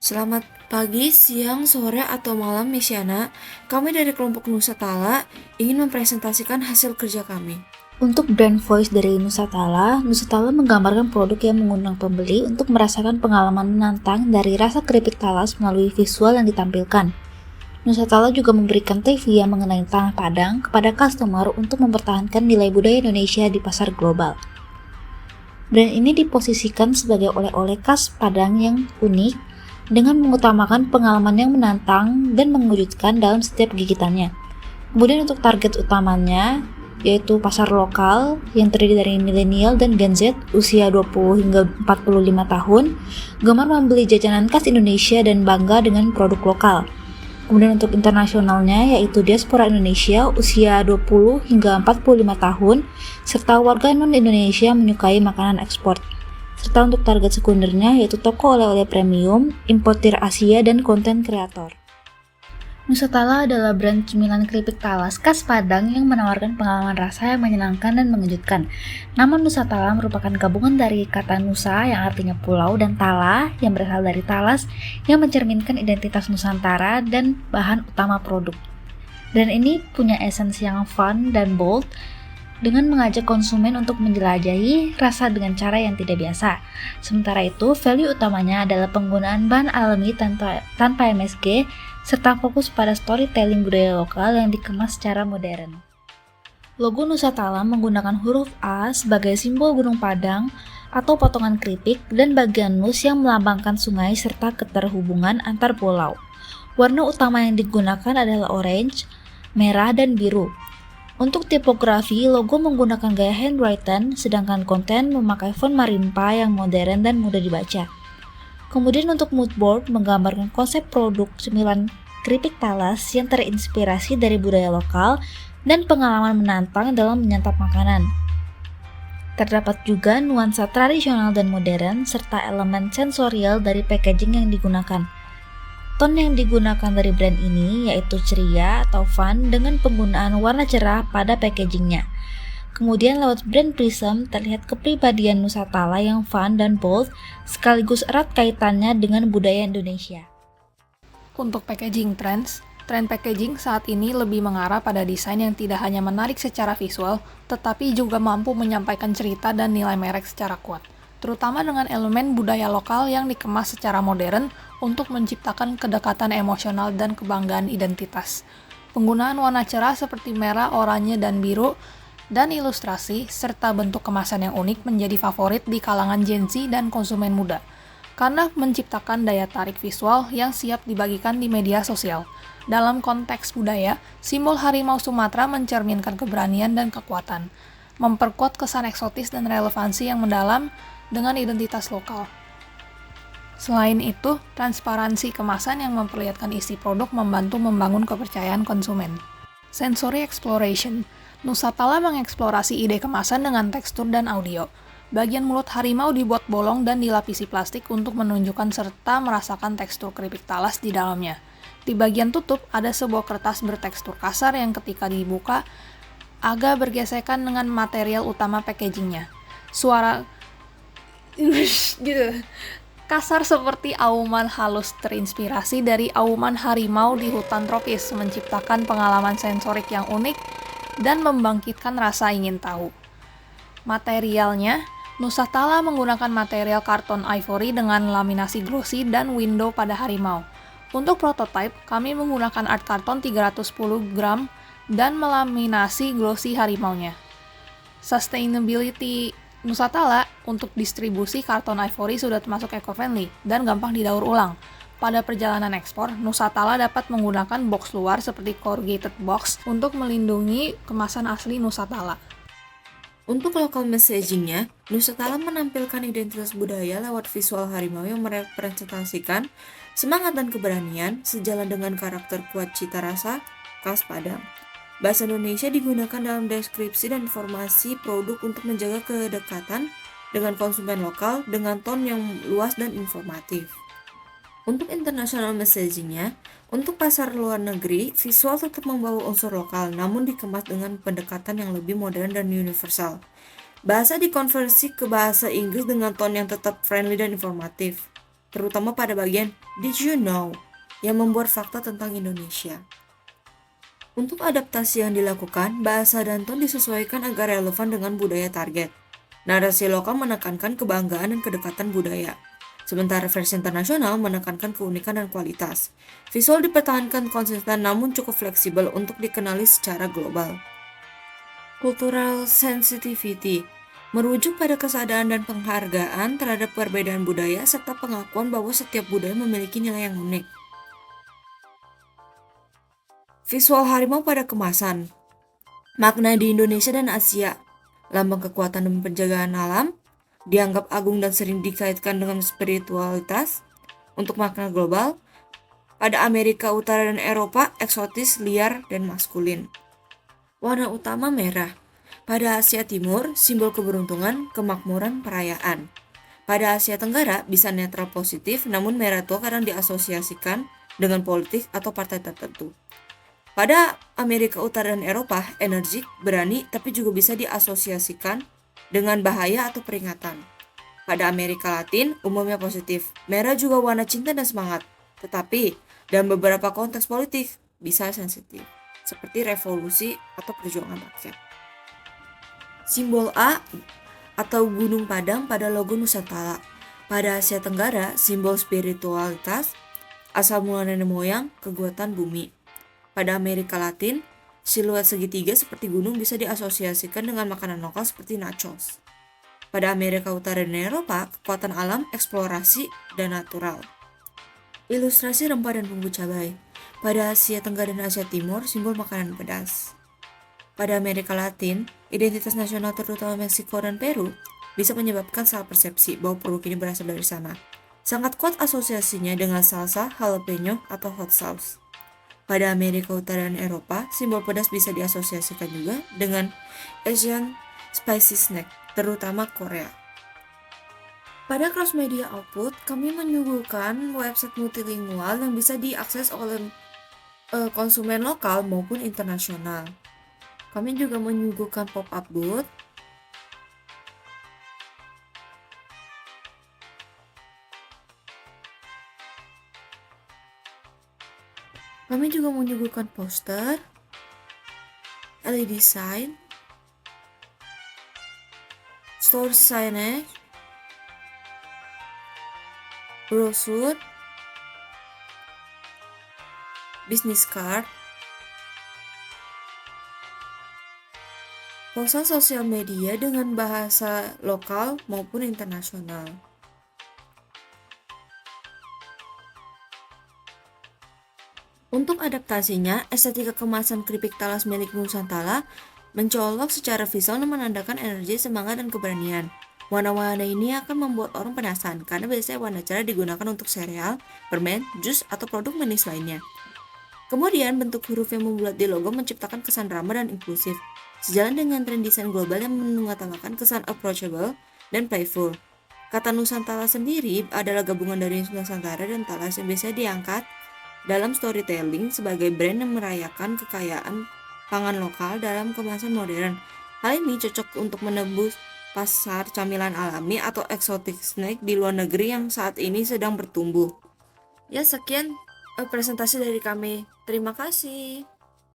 Selamat pagi, siang, sore, atau malam, Misyana. Kami dari kelompok Nusatala ingin mempresentasikan hasil kerja kami. Untuk brand voice dari Nusatala menggambarkan produk yang mengundang pembeli untuk merasakan pengalaman menantang dari rasa keripik talas melalui visual yang ditampilkan. Nusatala juga memberikan trivia mengenai tanah Padang kepada customer untuk mempertahankan nilai budaya Indonesia di pasar global. Brand ini diposisikan sebagai oleh-oleh khas Padang yang unik dengan mengutamakan pengalaman yang menantang dan mengejutkan dalam setiap gigitannya. Kemudian untuk target utamanya yaitu pasar lokal yang terdiri dari milenial dan Gen Z usia 20 hingga 45 tahun, gemar membeli jajanan khas Indonesia dan bangga dengan produk lokal. Kemudian untuk internasionalnya yaitu diaspora Indonesia usia 20 hingga 45 tahun, serta warga non-Indonesia menyukai makanan ekspor. Serta untuk target sekundernya yaitu toko oleh-oleh premium, importir Asia, dan konten kreator. Nusatala adalah brand cemilan keripik talas khas Padang yang menawarkan pengalaman rasa yang menyenangkan dan mengejutkan. Nama Nusatala merupakan gabungan dari kata Nusa yang artinya pulau dan Tala yang berasal dari talas yang mencerminkan identitas Nusantara dan bahan utama produk. Brand ini punya esensi yang fun dan bold dengan mengajak konsumen untuk menjelajahi rasa dengan cara yang tidak biasa. Sementara itu, value utamanya adalah penggunaan bahan alami tanpa MSG, serta fokus pada storytelling budaya lokal yang dikemas secara modern. Logo Nusatala menggunakan huruf A sebagai simbol Gunung Padang atau potongan keripik dan bagian nus yang melambangkan sungai serta keterhubungan antar pulau. Warna utama yang digunakan adalah orange, merah, dan biru. Untuk tipografi, logo menggunakan gaya handwritten, sedangkan konten memakai font Marimpa yang modern dan mudah dibaca. Kemudian untuk mood board menggambarkan konsep produk cemilan keripik talas yang terinspirasi dari budaya lokal dan pengalaman menantang dalam menyantap makanan. Terdapat juga nuansa tradisional dan modern serta elemen sensorial dari packaging yang digunakan. Tone yang digunakan dari brand ini yaitu ceria atau fun dengan penggunaan warna cerah pada packagingnya. Kemudian lewat brand Prism terlihat kepribadian Nusatala yang fun dan bold sekaligus erat kaitannya dengan budaya Indonesia. Untuk packaging trends, tren packaging saat ini lebih mengarah pada desain yang tidak hanya menarik secara visual, tetapi juga mampu menyampaikan cerita dan nilai merek secara kuat, terutama dengan elemen budaya lokal yang dikemas secara modern untuk menciptakan kedekatan emosional dan kebanggaan identitas. Penggunaan warna cerah seperti merah, oranye, dan biru dan ilustrasi serta bentuk kemasan yang unik menjadi favorit di kalangan Gen Z dan konsumen muda karena menciptakan daya tarik visual yang siap dibagikan di media sosial. Dalam konteks budaya, simbol harimau Sumatera mencerminkan keberanian dan kekuatan, memperkuat kesan eksotis dan relevansi yang mendalam dengan identitas lokal. Selain itu, transparansi kemasan yang memperlihatkan isi produk membantu membangun kepercayaan konsumen. Sensory exploration. Nusatala mengeksplorasi ide kemasan dengan tekstur dan audio. Bagian mulut harimau dibuat bolong dan dilapisi plastik untuk menunjukkan serta merasakan tekstur keripik talas di dalamnya. Di bagian tutup ada sebuah kertas bertekstur kasar yang ketika dibuka agak bergesekan dengan material utama packagingnya. Suara gitu kasar seperti auman halus terinspirasi dari auman harimau di hutan tropis menciptakan pengalaman sensorik yang unik dan membangkitkan rasa ingin tahu. Materialnya, Nusatala menggunakan material karton ivory dengan laminasi glossy dan window pada harimau. Untuk prototipe, kami menggunakan art karton 310 gram dan melaminasi glossy harimaunya. Sustainability Nusatala untuk distribusi karton ivory sudah termasuk eco-friendly dan gampang didaur ulang. Pada perjalanan ekspor, Nusatala dapat menggunakan box luar seperti corrugated box untuk melindungi kemasan asli Nusatala. Untuk local messaging-nya, Nusatala menampilkan identitas budaya lewat visual harimau yang merepresentasikan semangat dan keberanian sejalan dengan karakter kuat cita rasa khas Padang. Bahasa Indonesia digunakan dalam deskripsi dan informasi produk untuk menjaga kedekatan dengan konsumen lokal dengan tone yang luas dan informatif. Untuk international messaging-nya, untuk pasar luar negeri, visual tetap membawa unsur lokal namun dikemas dengan pendekatan yang lebih modern dan universal. Bahasa dikonversi ke bahasa Inggris dengan tone yang tetap friendly dan informatif. terutama pada bagian Did you know yang membuat fakta tentang Indonesia. Untuk adaptasi yang dilakukan, bahasa dan ton disesuaikan agar relevan dengan budaya target. Narasi lokal menekankan kebanggaan dan kedekatan budaya, sementara versi internasional menekankan keunikan dan kualitas. Visual dipertahankan konsisten namun cukup fleksibel untuk dikenali secara global. Cultural sensitivity merujuk pada kesadaran dan penghargaan terhadap perbedaan budaya serta pengakuan bahwa setiap budaya memiliki nilai yang unik. Visual harimau pada kemasan. Makna di Indonesia dan Asia. Lambang kekuatan dan penjagaan alam, dianggap agung dan sering dikaitkan dengan spiritualitas. Untuk makna global, pada Amerika Utara dan Eropa, eksotis, liar, dan maskulin. Warna utama merah. Pada Asia Timur, simbol keberuntungan, kemakmuran, perayaan. Pada Asia Tenggara, bisa netral positif, namun merah tua kadang diasosiasikan dengan politik atau partai tertentu. Pada Amerika Utara dan Eropa, energik, berani, tapi juga bisa diasosiasikan dengan bahaya atau peringatan. Pada Amerika Latin, umumnya positif. Merah juga warna cinta dan semangat, tetapi dalam beberapa konteks politik bisa sensitif, seperti revolusi atau perjuangan rakyat. Simbol A atau Gunung Padang pada logo Nusantara. Pada Asia Tenggara, simbol spiritualitas, asal mula nenek moyang, kekuatan bumi. Pada Amerika Latin, siluet segitiga seperti gunung bisa diasosiasikan dengan makanan lokal seperti nachos. Pada Amerika Utara dan Eropa, kekuatan alam, eksplorasi, dan natural. Ilustrasi rempah dan bumbu cabai. Pada Asia Tenggara dan Asia Timur, simbol makanan pedas. Pada Amerika Latin, identitas nasional terutama Meksiko dan Peru bisa menyebabkan salah persepsi bahwa produk ini berasal dari sana. Sangat kuat asosiasinya dengan salsa, jalapeno, atau hot sauce. Pada Amerika Utara dan Eropa, simbol pedas bisa diasosiasikan juga dengan Asian spicy snack, terutama Korea. Pada Cross Media Output, kami menyuguhkan website multilingual yang bisa diakses oleh konsumen lokal maupun internasional. Kami juga menyuguhkan pop-up booth, kami juga menyuguhkan poster, LED sign, store signage, brosur, business card, poster sosial media dengan bahasa lokal maupun internasional. Untuk adaptasinya, estetika kemasan keripik talas milik Nusantara mencolok secara visual dan menandakan energi, semangat, dan keberanian. Warna-warna ini akan membuat orang penasaran karena biasanya warna cerah digunakan untuk sereal, permen, jus, atau produk manis lainnya. Kemudian, bentuk huruf yang membulat di logo menciptakan kesan ramah dan inklusif, sejalan dengan tren desain global yang mengutamakan kesan approachable dan playful. Kata Nusantara sendiri adalah gabungan dari Nusantara dan Talas yang biasanya diangkat dalam storytelling sebagai brand yang merayakan kekayaan pangan lokal dalam kemasan modern. Hal ini cocok untuk menembus pasar camilan alami atau exotic snack di luar negeri yang saat ini sedang bertumbuh. Ya, sekian presentasi dari kami. Terima kasih.